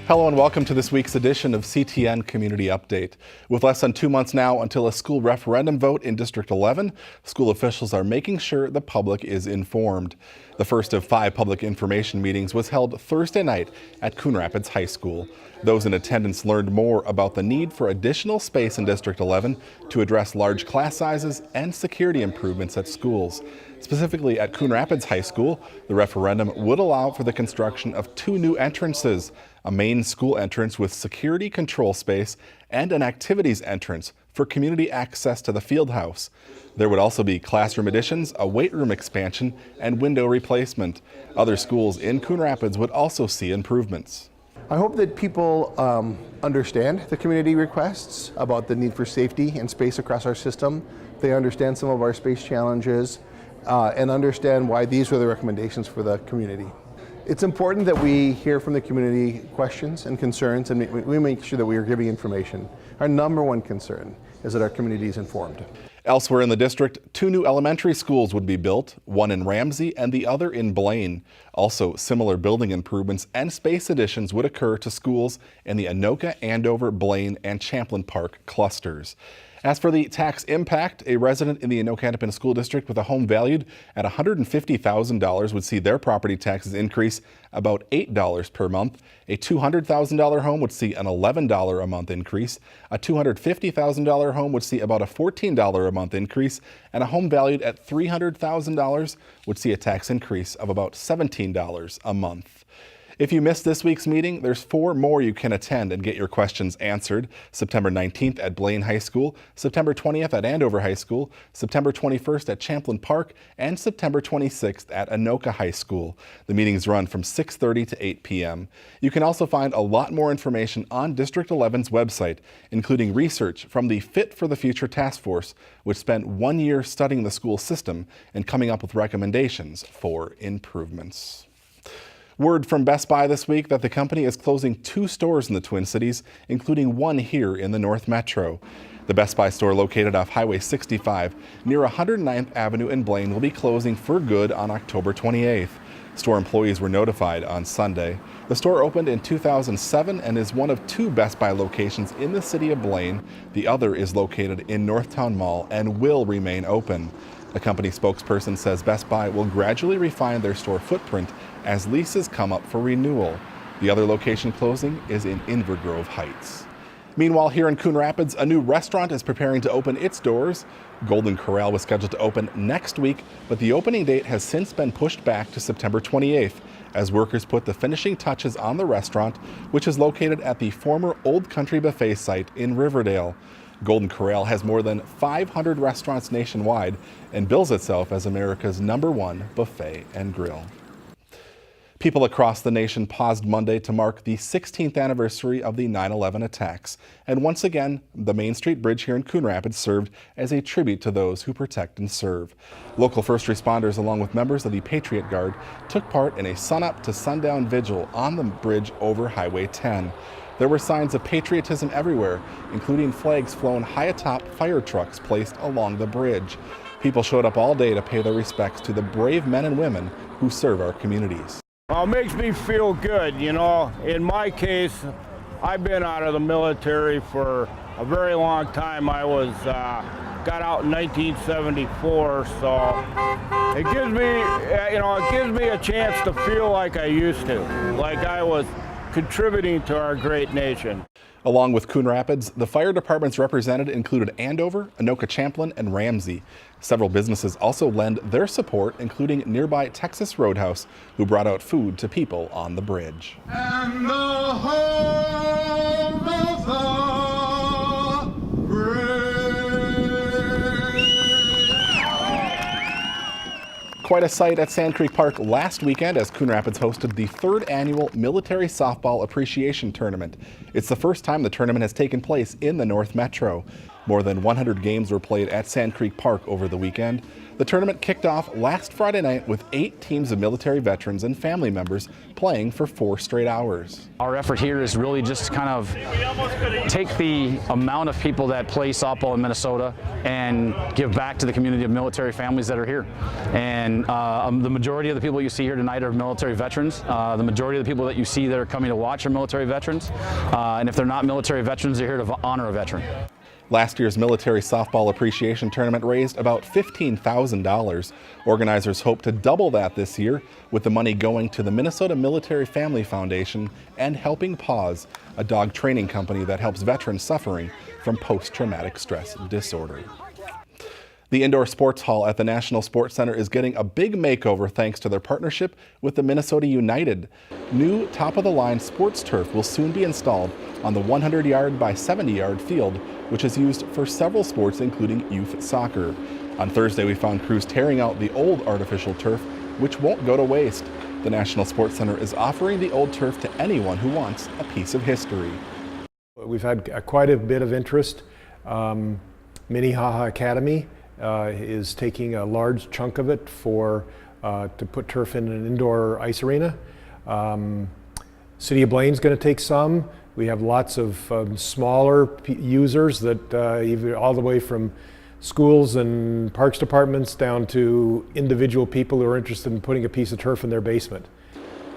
Hello and welcome to this week's edition of CTN Community Update. With less than 2 months now until a school referendum vote in District 11, school officials are making sure the public is informed. The first of 5 public information meetings was held Thursday night at Coon Rapids High School. Those in attendance learned more about the need for additional space in District 11 to address large class sizes and security improvements at schools. Specifically at Coon Rapids High School, the referendum would allow for the construction of 2 new entrances, a main school entrance with security control space and an activities entrance for community access to the field house. There would also be classroom additions, a weight room expansion, and window replacement. Other schools in Coon Rapids would also see improvements. I hope that people understand the community requests about the need for safety and space across our system. They understand some of our space challenges and understand why these were the recommendations for the community. It's important that we hear from the community questions and concerns, and we make sure that we are giving information. Our number one concern is that our community is informed. Elsewhere in the district, 2 new elementary schools would be built, one in Ramsey and the other in Blaine. Also, similar building improvements and space additions would occur to schools in the Anoka, Andover, Blaine, and Champlain Park clusters. As for the tax impact, a resident in the Anoka School District with a home valued at $150,000 would see their property taxes increase about $8 per month. A $200,000 home would see an $11 a month increase. A $250,000 home would see about a $14 a month increase. And a home valued at $300,000 would see a tax increase of about $17 a month. If you missed this week's meeting, there's 4 more you can attend and get your questions answered. September 19th at Blaine High School, September 20th at Andover High School, September 21st at Champlain Park, and September 26th at Anoka High School. The meetings run from 6:30 to 8 p.m. You can also find a lot more information on District 11's website, including research from the Fit for the Future Task Force, which spent 1 year studying the school system and coming up with recommendations for improvements. Word from Best Buy this week that the company is closing 2 stores in the Twin Cities, including one here in the North Metro. The Best Buy store located off Highway 65 near 109th Avenue in Blaine will be closing for good on October 28th. Store employees were notified on Sunday. The store opened in 2007 and is one of 2 Best Buy locations in the city of Blaine. The other is located in Northtown Mall and will remain open. A company spokesperson says Best Buy will gradually refine their store footprint as leases come up for renewal. The other location closing is in Invergrove Heights. Meanwhile, here in Coon Rapids, a new restaurant is preparing to open its doors. Golden Corral was scheduled to open next week, but the opening date has since been pushed back to September 28th as workers put the finishing touches on the restaurant, which is located at the former Old Country Buffet site in Riverdale. Golden Corral has more than 500 restaurants nationwide and bills itself as America's #1 buffet and grill. People across the nation paused Monday to mark the 16th anniversary of the 9/11 attacks. And once again, the Main Street Bridge here in Coon Rapids served as a tribute to those who protect and serve. Local first responders, along with members of the Patriot Guard, took part in a sunup to sundown vigil on the bridge over Highway 10. There were signs of patriotism everywhere, including flags flown high atop fire trucks placed along the bridge. People showed up all day to pay their respects to the brave men and women who serve our communities. Well, it makes me feel good, you know. In my case, I've been out of the military for a very long time. I got out in 1974, so it gives me a chance to feel like I used to, like I was contributing to our great nation. Along with Coon Rapids, the fire departments represented included Andover, Anoka, Champlain, and Ramsey. Several businesses also lend their support, including nearby Texas Roadhouse, who brought out food to people on the bridge. And the home of the brave. Quite a sight at Sand Creek Park last weekend as Coon Rapids hosted the 3rd annual Military Softball Appreciation Tournament. It's the first time the tournament has taken place in the North Metro. More than 100 games were played at Sand Creek Park over the weekend. The tournament kicked off last Friday night with 8 teams of military veterans and family members playing for 4 straight hours. Our effort here is really just kind of take the amount of people that play softball in Minnesota and give back to the community of military families that are here. And the majority of the people you see here tonight are military veterans. The majority of the people that you see that are coming to watch are military veterans. And if they're not military veterans, they're here to honor a veteran. Last year's Military Softball Appreciation Tournament raised about $15,000. Organizers hope to double that this year, with the money going to the Minnesota Military Family Foundation and Helping Paws, a dog training company that helps veterans suffering from post-traumatic stress disorder. The indoor sports hall at the National Sports Center is getting a big makeover thanks to their partnership with the Minnesota United. New top-of-the-line sports turf will soon be installed on the 100-yard by 70-yard field, which is used for several sports including youth soccer. On Thursday, we found crews tearing out the old artificial turf, which won't go to waste. The National Sports Center is offering the old turf to anyone who wants a piece of history. We've had quite a bit of interest. Minnehaha Academy is taking a large chunk of it to put turf in an indoor ice arena. City of Blaine's going to take some. We have lots of smaller users that all the way from schools and parks departments down to individual people who are interested in putting a piece of turf in their basement.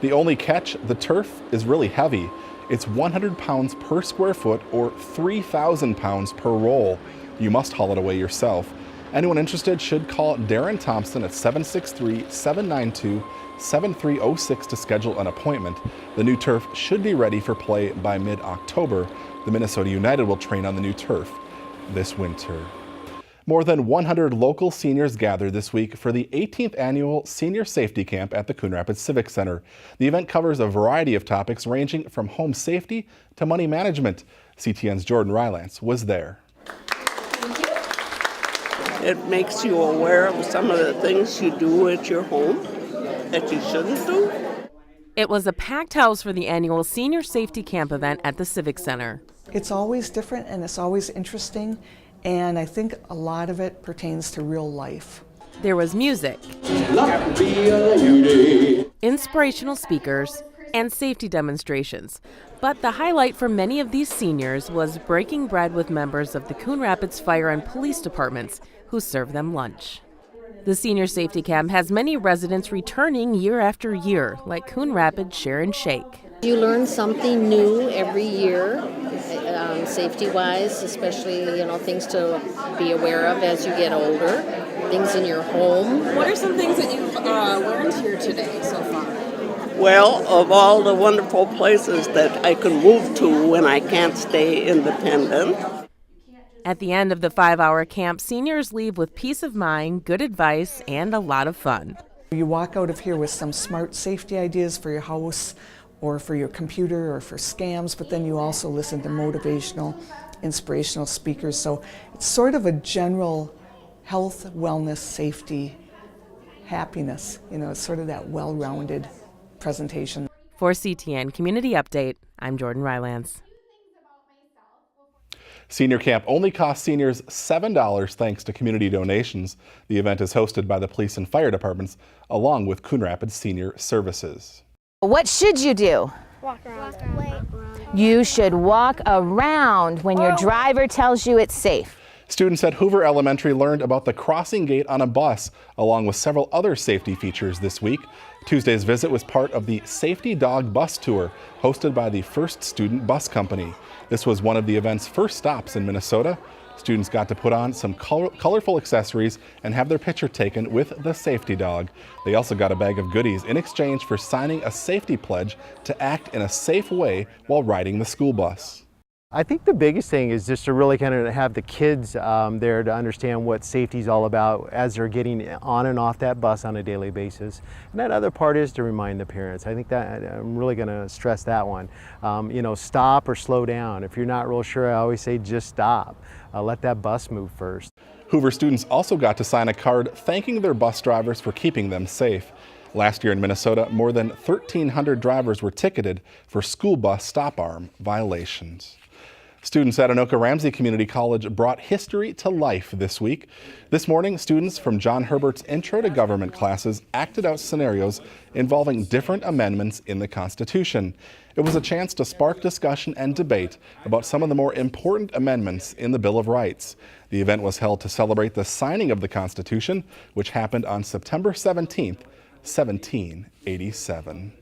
The only catch, the turf is really heavy. It's 100 pounds per square foot or 3,000 pounds per roll. You must haul it away yourself. Anyone interested should call Darren Thompson at 763-792-7306 to schedule an appointment. The new turf should be ready for play by mid-October. The Minnesota United will train on the new turf this winter. More than 100 local seniors gathered this week for the 18th annual Senior Safety Camp at the Coon Rapids Civic Center. The event covers a variety of topics ranging from home safety to money management. CTN's Jordan Rylance was there. It makes you aware of some of the things you do at your home that you shouldn't do. It was a packed house for the annual Senior Safety Camp event at the Civic Center. It's always different and it's always interesting, and I think a lot of it pertains to real life. There was music, inspirational speakers, and safety demonstrations. But the highlight for many of these seniors was breaking bread with members of the Coon Rapids Fire and Police Departments who serve them lunch. The Senior Safety Camp has many residents returning year after year, like Coon Rapids Share and Shake. You learn something new every year, safety-wise, especially, things to be aware of as you get older, things in your home. What are some things that you've learned here today so far? Well, of all the wonderful places that I can move to when I can't stay independent. At the end of the 5-hour camp, seniors leave with peace of mind, good advice, and a lot of fun. You walk out of here with some smart safety ideas for your house or for your computer or for scams, but then you also listen to motivational, inspirational speakers. So it's sort of a general health, wellness, safety, happiness. It's sort of that well-rounded presentation. For CTN Community Update, I'm Jordan Rylance. Senior Camp only costs seniors $7 thanks to community donations. The event is hosted by the police and fire departments along with Coon Rapids Senior Services. What should you do? Walk around. You should walk around when your driver tells you it's safe. Students at Hoover Elementary learned about the crossing gate on a bus, along with several other safety features this week. Tuesday's visit was part of the Safety Dog Bus Tour, hosted by the First Student Bus Company. This was one of the event's first stops in Minnesota. Students got to put on some colorful accessories and have their picture taken with the safety dog. They also got a bag of goodies in exchange for signing a safety pledge to act in a safe way while riding the school bus. I think the biggest thing is just to really kind of have the kids there to understand what safety is all about as they're getting on and off that bus on a daily basis. And that other part is to remind the parents. I think that I'm really going to stress that one. Stop or slow down. If you're not real sure, I always say just stop. Let that bus move first. Hoover students also got to sign a card thanking their bus drivers for keeping them safe. Last year in Minnesota, more than 1,300 drivers were ticketed for school bus stop arm violations. Students at Anoka Ramsey Community College brought history to life this week. This morning, students from John Herbert's Intro to Government classes acted out scenarios involving different amendments in the Constitution. It was a chance to spark discussion and debate about some of the more important amendments in the Bill of Rights. The event was held to celebrate the signing of the Constitution, which happened on September 17th, 1787.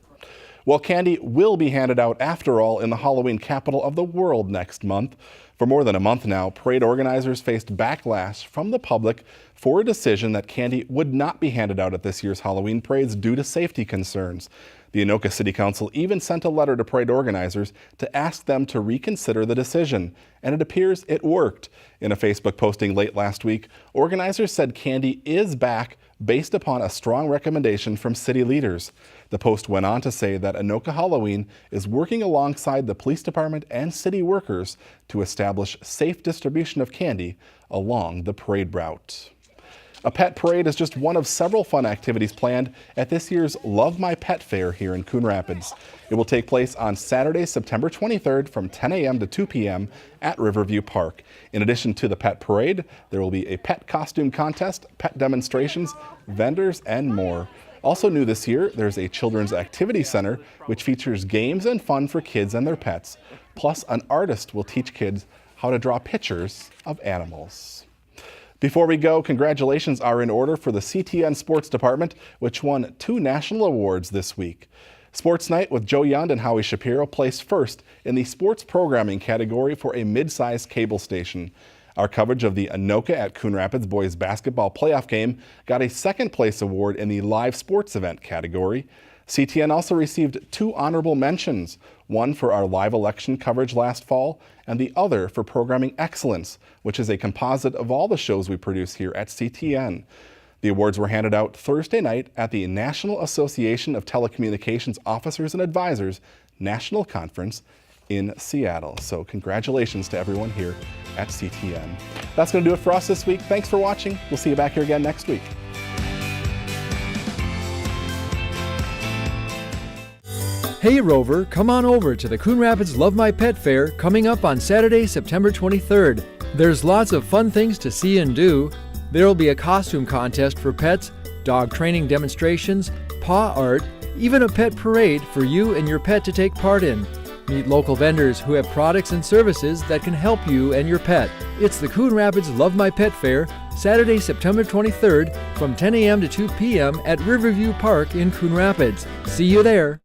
Well, candy will be handed out after all in the Halloween capital of the world next month. For more than a month now, parade organizers faced backlash from the public for a decision that candy would not be handed out at this year's Halloween parades due to safety concerns. The Anoka City Council even sent a letter to parade organizers to ask them to reconsider the decision, and it appears it worked. In a Facebook posting late last week, organizers said candy is back based upon a strong recommendation from city leaders. The post went on to say that Anoka Halloween is working alongside the police department and city workers to establish safe distribution of candy along the parade route. A pet parade is just one of several fun activities planned at this year's Love My Pet Fair here in Coon Rapids. It will take place on Saturday, September 23rd from 10 a.m. to 2 p.m. at Riverview Park. In addition to the pet parade, there will be a pet costume contest, pet demonstrations, vendors, and more. Also new this year, there's a children's activity center which features games and fun for kids and their pets. Plus, an artist will teach kids how to draw pictures of animals. Before we go, congratulations are in order for the CTN Sports Department, which won 2 national awards this week. Sports Night with Joe Yund and Howie Shapiro placed first in the sports programming category for a mid-sized cable station. Our coverage of the Anoka at Coon Rapids boys basketball playoff game got a second place award in the live sports event category. CTN also received 2 honorable mentions, one for our live election coverage last fall and the other for programming excellence, which is a composite of all the shows we produce here at CTN. The awards were handed out Thursday night at the National Association of Telecommunications Officers and Advisors National Conference in Seattle. So congratulations to everyone here at CTN. That's going to do it for us this week. Thanks for watching. We'll see you back here again next week. Hey Rover, come on over to the Coon Rapids Love My Pet Fair coming up on Saturday, September 23rd. There's lots of fun things to see and do. There will be a costume contest for pets, dog training demonstrations, paw art, even a pet parade for you and your pet to take part in. Meet local vendors who have products and services that can help you and your pet. It's the Coon Rapids Love My Pet Fair, Saturday, September 23rd from 10 a.m. to 2 p.m. at Riverview Park in Coon Rapids. See you there.